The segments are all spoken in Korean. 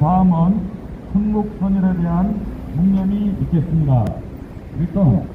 다음은 성북선열에 대한 묵념이 있겠습니다. 일동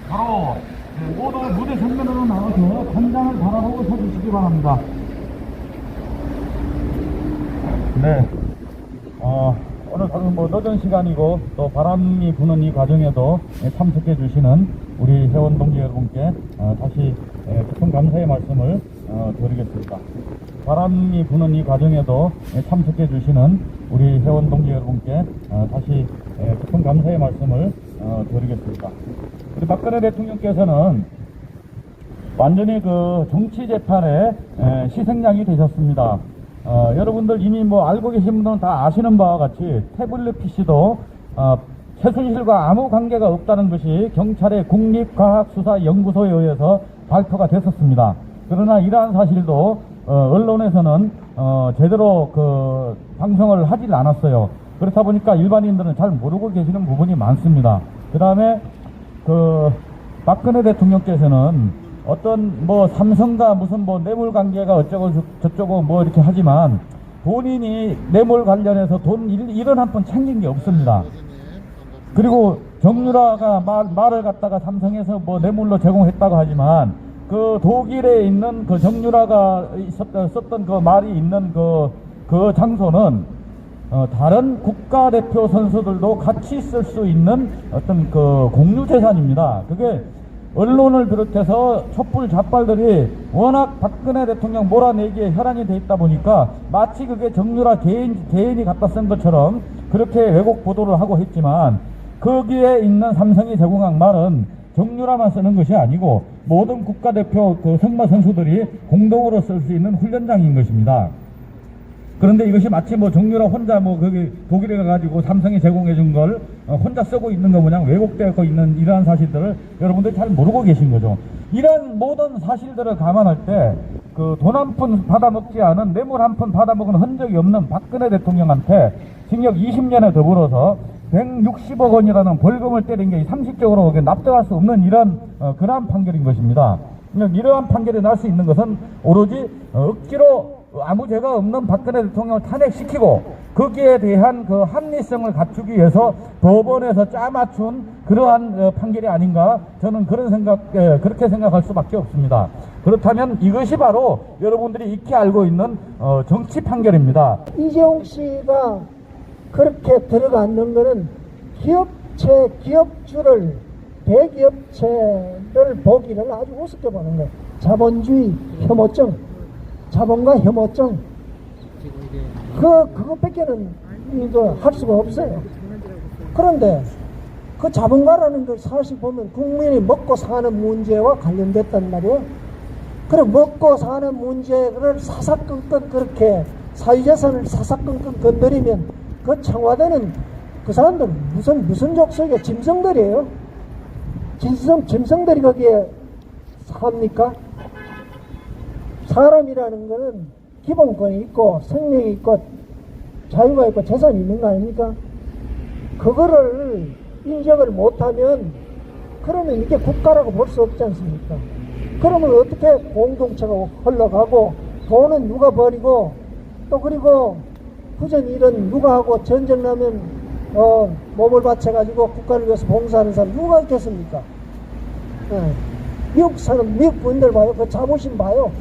바로 모두 무대 정면으로 나와서 관장을 바라보고 서주시기 바랍니다. 네, 오늘 방금 늦은 시간이고 또 바람이 부는 이 과정에도 참석해 주시는 우리 회원 동지 여러분께 다시 깊은 감사의 말씀을 드리겠습니다. 바람이 부는 이 과정에도 참석해 주시는 우리 회원 동지 여러분께 다시 깊은 감사의 말씀을 드리겠습니다. 우리 박근혜 대통령께서는 완전히 그 정치 재판에 희생양이 되셨습니다. 여러분들 이미 알고 계신 분들은 다 아시는 바와 같이 태블릿 PC도 최순실과 아무 관계가 없다는 것이 경찰의 국립과학수사연구소에 의해서 발표가 됐었습니다. 그러나 이러한 사실도 언론에서는 제대로 그 방송을 하질 않았어요. 그렇다 보니까 일반인들은 잘 모르고 계시는 부분이 많습니다. 그 다음에 박근혜 대통령께서는 어떤 삼성과 무슨 뇌물 관계가 어쩌고 저쩌고 이렇게 하지만 본인이 뇌물 관련해서 돈 1원 한 푼 챙긴 게 없습니다. 그리고 정유라가 말을 갖다가 삼성에서 뇌물로 제공했다고 하지만 그 독일에 있는 그 정유라가 썼던 그 말이 있는 그 장소는 다른 국가대표 선수들도 같이 쓸 수 있는 어떤 그 공유재산입니다. 그게 언론을 비롯해서 촛불 좌빨들이 워낙 박근혜 대통령 몰아내기에 혈안이 돼 있다 보니까 마치 그게 정유라 개인이 갖다 쓴 것처럼 그렇게 왜곡 보도를 하고 했지만 거기에 있는 삼성이 제공한 말은 정유라만 쓰는 것이 아니고 모든 국가대표 그 승마 선수들이 공동으로 쓸 수 있는 훈련장인 것입니다. 그런데 이것이 마치 정유라 혼자 거기 독일에 가가지고 삼성이 제공해 준 걸 혼자 쓰고 있는 거 모양 왜곡되어 있는 이러한 사실들을 여러분들이 잘 모르고 계신 거죠. 이러한 모든 사실들을 감안할 때 그 돈 한 푼 받아먹지 않은 뇌물 한 푼 받아먹은 흔적이 없는 박근혜 대통령한테 징역 20년에 더불어서 160억 원이라는 벌금을 때린 게 상식적으로 납득할 수 없는 이런 그러한 판결인 것입니다. 이러한 판결이 날 수 있는 것은 오로지 억지로 아무 죄가 없는 박근혜 대통령을 탄핵시키고 거기에 대한 그 합리성을 갖추기 위해서 법원에서 짜맞춘 그러한 판결이 아닌가 저는 그렇게 생각할 수밖에 없습니다. 그렇다면 이것이 바로 여러분들이 익히 알고 있는 정치 판결입니다. 이재용 씨가 그렇게 들어갔는 것은 기업주를 대기업체를 보기를 아주 우습게 보는 거예요. 자본주의 혐오증, 자본과 혐오증, 그것밖에는 할 수가 없어요. 그런데 그 자본가라는 걸 사실 보면 국민이 먹고 사는 문제와 관련됐단 말이에요. 그래 먹고 사는 문제를 사사건건 그렇게 사유재산을 사사건건 건드리면 그 청와대는 그 사람들 무슨 족속이에요? 짐승들이에요. 짐승들이 거기에 삽니까? 사람이라는 거는 기본권이 있고 생명이 있고 자유가 있고 재산이 있는 거 아닙니까? 그거를 인정을 못하면 그러면 이게 국가라고 볼 수 없지 않습니까? 그러면 어떻게 공동체가 흘러가고 돈은 누가 버리고 또 그리고 후전 일은 누가 하고 전쟁 나면 몸을 바쳐가지고 국가를 위해서 봉사하는 사람 누가 있겠습니까? 예. 미국 사람, 미국 분들 봐요. 그 자부심 봐요.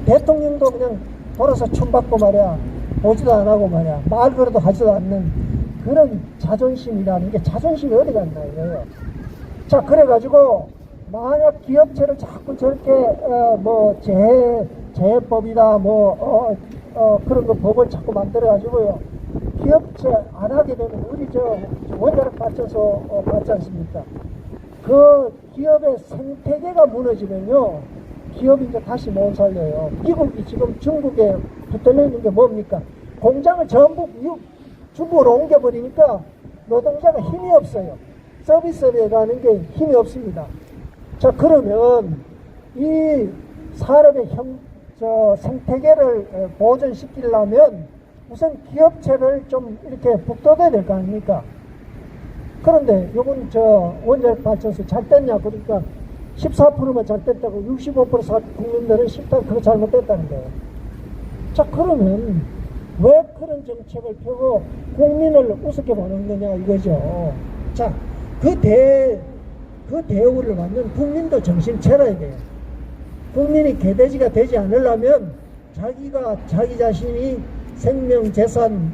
대통령도 그냥 돌아서 춤받고 말이야. 보지도 안 하고 말이야. 말 그래도 하지도 않는 그런 자존심이라는 게 자존심이 어디 갔나 이거예요. 자, 그래가지고 만약 기업체를 자꾸 저렇게 뭐 재해법이다 그런 거 법을 자꾸 만들어가지고요. 기업체 안 하게 되면 우리 저 원자력 발전소 맞지 않습니까? 그 기업의 생태계가 무너지면요. 기업이 이제 다시 못 살려요. 미국이 지금 중국에 붙들려 있는 게 뭡니까? 공장을 전부 중국으로 옮겨버리니까 노동자가 힘이 없어요. 서비스업에 가는 게 힘이 없습니다. 자, 그러면 이 사람의 생태계를 보존시키려면 우선 기업체를 좀 이렇게 북돋아야 될 거 아닙니까? 그런데 요번 원자력 발전소 잘 됐냐? 그러니까 14%만 잘 됐다고 65% 국민들은 싫다, 그거 잘못됐다는 거예요. 자, 그러면 왜 그런 정책을 펴고 국민을 우습게 보는 거냐 이거죠. 자, 그 대우를 받는 국민도 정신 차려야 돼요. 국민이 개돼지가 되지 않으려면 자기가 자기 자신이 생명, 재산,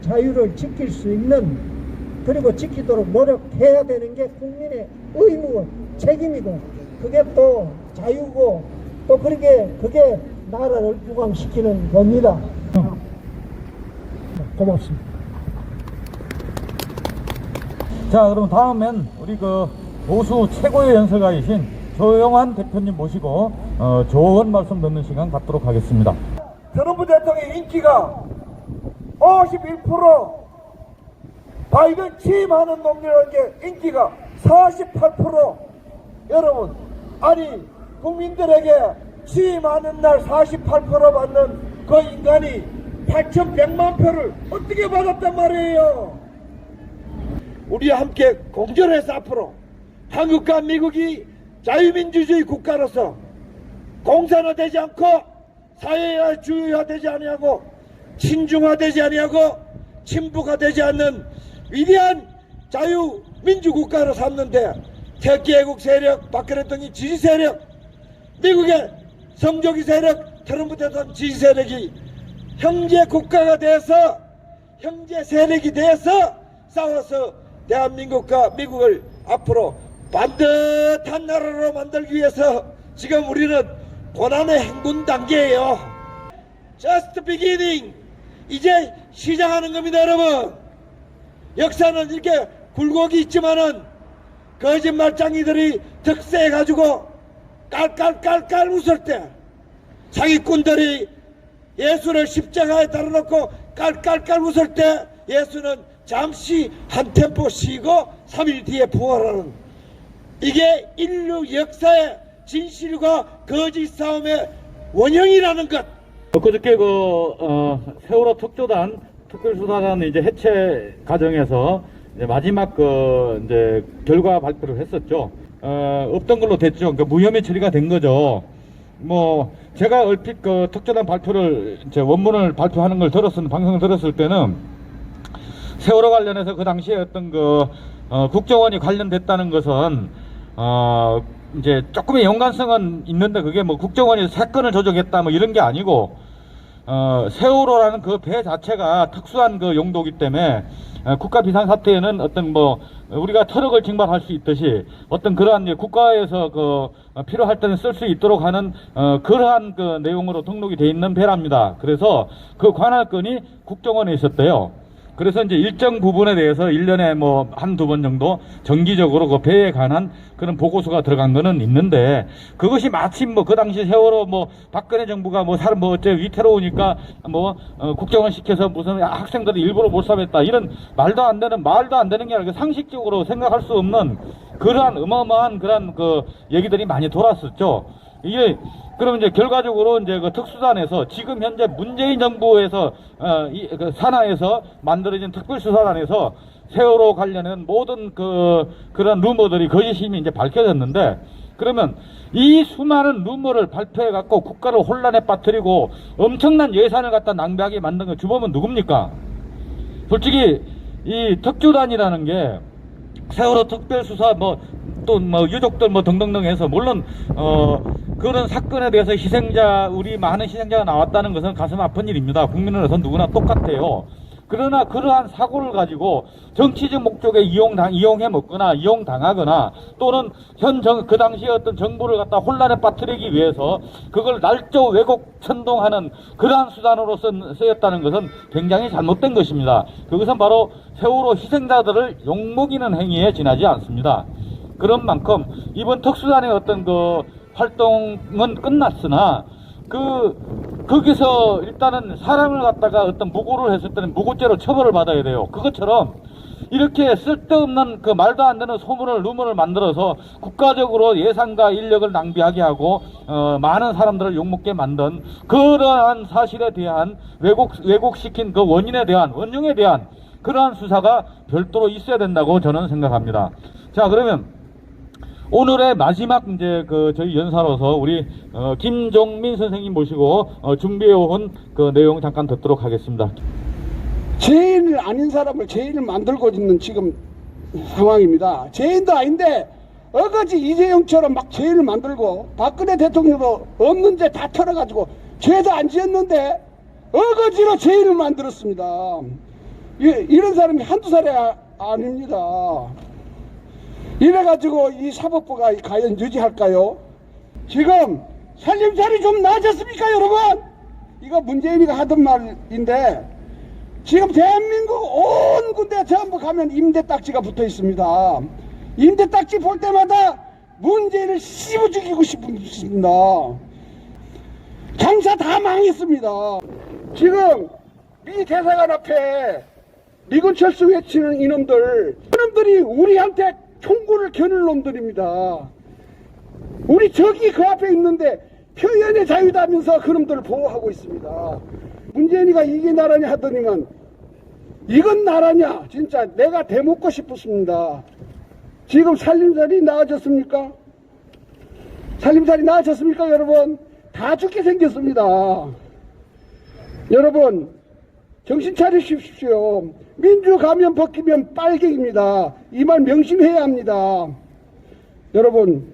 자유를 지킬 수 있는, 그리고 지키도록 노력해야 되는 게 국민의 의무고 책임이고, 그게 또 자유고, 또 그게 나라를 부강시키는 겁니다. 고맙습니다. 자, 그럼 다음엔 우리 그 보수 최고의 연설가이신 조영환 대표님 모시고 좋은 말씀 듣는 시간 갖도록 하겠습니다. 트럼프 대통령의 인기가 51%, 바이든 취임하는 놈이라는 게 인기가 48%. 여러분, 아니 국민들에게 취임하는 날 48% 받는 그 인간이 8,100만 표를 어떻게 받았단 말이에요. 우리와 함께 공존해서 앞으로 한국과 미국이 자유민주주의 국가로서 공산화되지 않고 사회주의화되지 아니하고 친중화되지 아니하고 친북화되지 않는 위대한 자유민주국가로 삼는데 태극기애국 세력, 박근혜 대통령 지지 세력, 미국의 성조기 세력, 트럼프 대통령 지지 세력이 형제 국가가 돼서 형제 세력이 돼서 싸워서 대한민국과 미국을 앞으로 반듯한 나라로 만들기 위해서 지금 우리는 고난의 행군 단계예요. Just beginning. 이제 시작하는 겁니다, 여러분. 역사는 이렇게 굴곡이 있지만은 거짓말쟁이들이 득세해가지고 깔깔깔깔 웃을 때, 사기꾼들이 예수를 십자가에 달아놓고 깔깔깔 웃을 때 예수는 잠시 한 템포 쉬고 3일 뒤에 부활하는, 이게 인류 역사의 진실과 거짓 싸움의 원형이라는 것. 엊그저께 세월호 특조단 특별수사단 이제 해체 과정에서 이제 마지막 이제 결과 발표를 했었죠. 없던 걸로 됐죠. 그러니까 무혐의 처리가 된 거죠. 뭐 제가 얼핏 특조단 발표를 이제 원문을 발표하는 걸 방송을 들었을 때는 세월호 관련해서 그 당시에 어떤 국정원이 관련됐다는 것은 이제 조금의 연관성은 있는데, 그게 뭐 국정원이 사건을 조작했다 뭐 이런 게 아니고, 세월호라는 그 배 자체가 특수한 그 용도이기 때문에 국가 비상사태에는 어떤 우리가 트럭을 징발할 수 있듯이 어떤 그러한 국가에서 필요할 때는 쓸 수 있도록 하는 그러한 그 내용으로 등록이 돼 있는 배랍니다. 그래서 그 관할권이 국정원에 있었대요. 그래서 이제 일정 부분에 대해서 1년에 한두 번 정도 정기적으로 그 배에 관한 그런 보고서가 들어간 거는 있는데, 그것이 마침 그 당시 세월호 박근혜 정부가 사람 어째 위태로우니까 국정원 시켜서 무슨 학생들이 일부러 몰살했다, 이런 말도 안 되는 게 아니라 상식적으로 생각할 수 없는 그러한 어마어마한 그런 얘기들이 많이 돌았었죠. 이게 그럼 이제 결과적으로 이제 특수단에서 지금 현재 문재인 정부에서 산하에서 만들어진 특별수사단에서 세월호 관련한 모든 그런 루머들이 거짓임이 이제 밝혀졌는데, 그러면 이 수많은 루머를 발표해 갖고 국가를 혼란에 빠뜨리고 엄청난 예산을 갖다 낭비하게 만든 거 주범은 누굽니까? 솔직히 이 특조단이라는 게 세월호 특별수사 또 유족들 등등등 해서 물론 그런 사건에 대해서 우리 많은 희생자가 나왔다는 것은 가슴 아픈 일입니다. 국민으로서 누구나 똑같아요. 그러나 그러한 사고를 가지고 정치적 목적에 이용해 먹거나 이용당하거나 또는 그 당시에 어떤 정부를 갖다 혼란에 빠뜨리기 위해서 그걸 날조 왜곡 천동하는 그러한 수단으로 쓰였다는 것은 굉장히 잘못된 것입니다. 그것은 바로 세월호 희생자들을 욕먹이는 행위에 지나지 않습니다. 그런 만큼 이번 특수단의 어떤 그 활동은 끝났으나 거기서 일단은 사람을 갖다가 어떤 무고를 했을 때는 무고죄로 처벌을 받아야 돼요. 그것처럼 이렇게 쓸데없는 그 말도 안 되는 루머를 만들어서 국가적으로 예산과 인력을 낭비하게 하고 많은 사람들을 욕먹게 만든 그러한 사실에 대한 왜곡시킨 그 원인에 대한 그러한 수사가 별도로 있어야 된다고 저는 생각합니다. 자, 그러면 오늘의 마지막 저희 연사로서 우리 김종민 선생님 모시고 준비해온 그 내용 잠깐 듣도록 하겠습니다. 죄인 아닌 사람을 죄인을 만들고 있는 지금 상황입니다. 죄인도 아닌데 어거지 이재용처럼 막 죄인을 만들고 박근혜 대통령도 없는 죄 다 털어가지고 죄도 안 지었는데 어거지로 죄인을 만들었습니다. 이런 사람이 한두 살이 아닙니다. 이래가지고 이 사법부가 과연 유지할까요? 지금 살림살이 좀 나아졌습니까, 여러분? 이거 문재인이가 하던 말인데 지금 대한민국 온 군데 전부 가면 임대 딱지가 붙어 있습니다. 임대 딱지 볼 때마다 문재인을 씹어 죽이고 싶습니다. 장사 다 망했습니다. 지금 미 대사관 앞에 미군 철수 외치는 이놈들이 우리한테 총구를 겨눌 놈들입니다. 우리 적이 그 앞에 있는데 표현의 자유다면서 그놈들을 보호하고 있습니다. 문재인이가 이게 나라냐 하더니만 이건 나라냐 진짜 내가 대먹고 싶었습니다. 지금 살림살이 나아졌습니까? 살림살이 나아졌습니까, 여러분? 다 죽게 생겼습니다. 여러분 정신 차리십시오. 민주 가면 벗기면 빨갱입니다. 이 말 명심해야 합니다. 여러분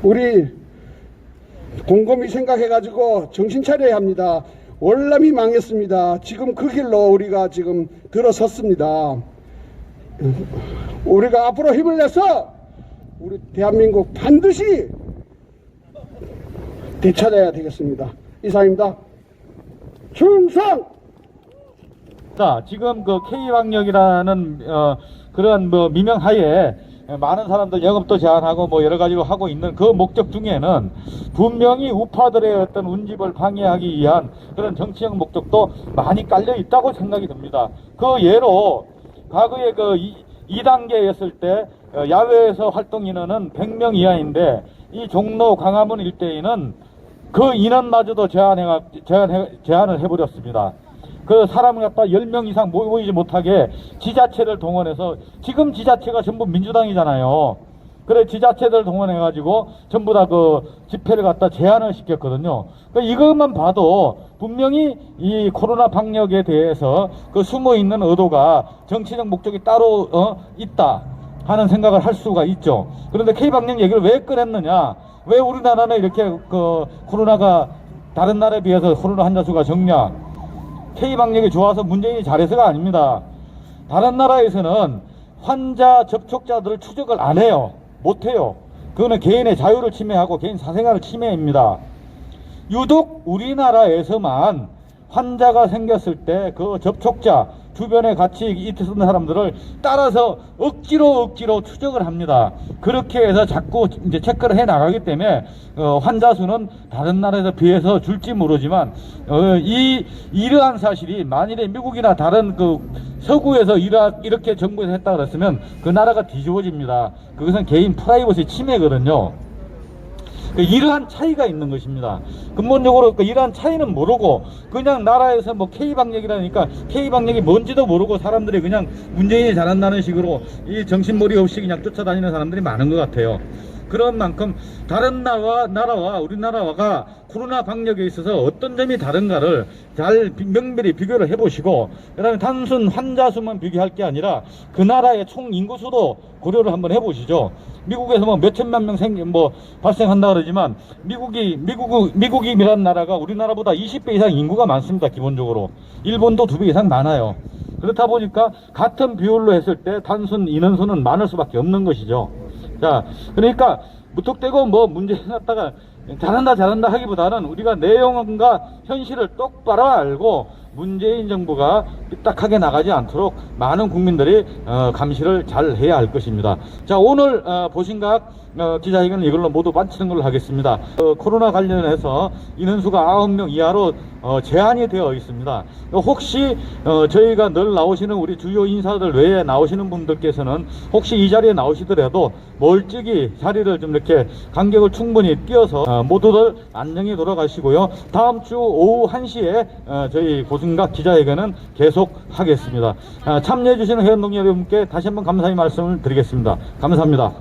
우리 곰곰이 생각해가지고 정신 차려야 합니다. 월남이 망했습니다. 지금 그 길로 우리가 지금 들어섰습니다. 우리가 앞으로 힘을 내서 우리 대한민국 반드시 되찾아야 되겠습니다. 이상입니다. 충성! 자, 지금 그 K방역이라는 그런 미명하에 많은 사람들 영업도 제한하고 여러 가지로 하고 있는 그 목적 중에는 분명히 우파들의 어떤 운집을 방해하기 위한 그런 정치적 목적도 많이 깔려 있다고 생각이 듭니다. 그 예로 과거에 그 2단계였을 때 야외에서 활동 인원은 100명 이하인데 이 종로 광화문 일대에는 그 인원마저도 제한을 해버렸습니다. 그 사람을 갖다 10명 이상 모이지 못하게 지자체를 동원해서, 지금 지자체가 전부 민주당이잖아요. 그래 지자체들 동원해가지고 전부 다 그 집회를 갖다 제한을 시켰거든요. 그러니까 이것만 봐도 분명히 이 코로나 방역에 대해서 그 숨어있는 의도가 정치적 목적이 따로 있다 하는 생각을 할 수가 있죠. 그런데 K방역 얘기를 왜 꺼냈느냐, 왜 우리나라는 이렇게 그 코로나가 다른 나라에 비해서 코로나 환자 수가 적냐, K방역이 좋아서 문재인이 잘해서가 아닙니다. 다른 나라에서는 환자 접촉자들을 추적을 안 해요. 못해요. 그거는 개인의 자유를 침해하고 개인 사생활을 침해입니다. 유독 우리나라에서만 환자가 생겼을 때 그 접촉자 주변에 같이 있었던 사람들을 따라서 억지로 추적을 합니다. 그렇게 해서 자꾸 이제 체크를 해 나가기 때문에 환자 수는 다른 나라에서 비해서 줄지 모르지만 이러한 사실이 만일에 미국이나 다른 그 서구에서 이렇게 정부에서 했다 그랬으면 그 나라가 뒤집어집니다. 그것은 개인 프라이버시 침해거든요. 이러한 차이가 있는 것입니다. 근본적으로 이러한 차이는 모르고 그냥 나라에서 K방역이라니까 K방역이 뭔지도 모르고 사람들이 그냥 문재인이 잘한다는 식으로 이 정신머리 없이 그냥 쫓아다니는 사람들이 많은 것 같아요. 그런 만큼 다른 나라와 우리나라가 코로나 방역에 있어서 어떤 점이 다른가를 잘 명밀히 비교를 해보시고, 그다음에 단순 환자 수만 비교할 게 아니라 그 나라의 총 인구 수도 고려를 한번 해보시죠. 미국에서 뭐 몇천만 명 발생한다 그러지만 미국이라는 나라가 우리나라보다 20배 이상 인구가 많습니다. 기본적으로 일본도 2배 이상 많아요. 그렇다 보니까 같은 비율로 했을 때 단순 인원수는 많을 수밖에 없는 것이죠. 자, 그러니까 무턱대고 뭐 문제 해놨다가 잘한다 하기보다는 우리가 내용과 현실을 똑바로 알고 문재인 정부가 삐딱하게 나가지 않도록 많은 국민들이 감시를 잘 해야 할 것입니다. 자, 오늘 보신 각 기자회견은 이걸로 모두 마치는 걸로 하겠습니다. 코로나 관련해서 인원수가 9명 이하로 제한이 되어 있습니다. 혹시 저희가 늘 나오시는 우리 주요 인사들 외에 나오시는 분들께서는 혹시 이 자리에 나오시더라도 멀찍이 자리를 좀 이렇게 간격을 충분히 띄어서 모두들 안녕히 돌아가시고요. 다음 주 오후 1시에 저희 고승각 기자회견은 계속하겠습니다. 참여해주시는 회원동료 여러분께 다시 한번 감사의 말씀을 드리겠습니다. 감사합니다.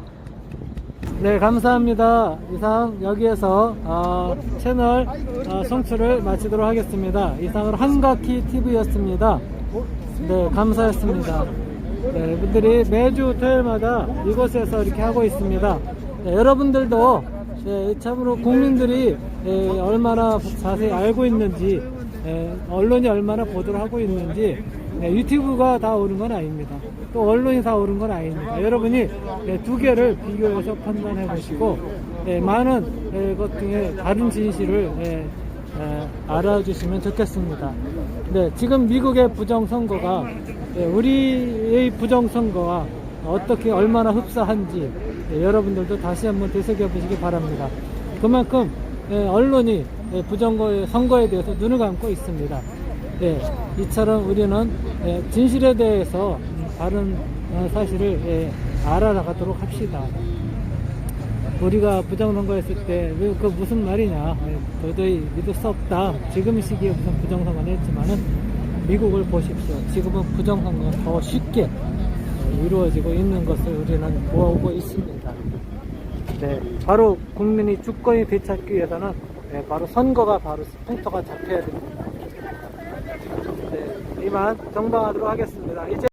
네, 감사합니다. 이상 여기에서 채널 송출을 마치도록 하겠습니다. 이상으로 한가키 TV였습니다. 네, 감사했습니다. 네, 이분들이 매주 토요일마다 이곳에서 이렇게 하고 있습니다. 네, 여러분들도 참으로 국민들이 얼마나 자세히 알고 있는지, 언론이 얼마나 보도를 하고 있는지, 유튜브가 다 옳은 건 아닙니다. 또 언론이 다 옳은 건 아닙니다. 여러분이 두 개를 비교해서 판단해 보시고 많은 것 중에 다른 진실을 알아주시면 좋겠습니다. 네, 지금 미국의 부정선거가 우리의 부정선거와 어떻게 얼마나 흡사한지 여러분들도 다시 한번 되새겨 보시기 바랍니다. 그만큼 언론이 선거에 대해서 눈을 감고 있습니다. 이처럼 우리는 진실에 대해서 바른 사실을 알아나가도록 합시다. 우리가 부정선거 했을 때 그 무슨 말이냐, 도저히 믿을 수 없다. 지금 시기에 무슨 부정선거는 했지만은 미국을 보십시오. 지금은 부정선거가 더 쉽게 이루어지고 있는 것을 우리는 보고 있습니다. 네, 바로 국민이 주권이 되찾기 위해서는 바로 선거가 바로 풍토가 잡혀야 됩니다. 네, 이만 정방하도록 하겠습니다. 이제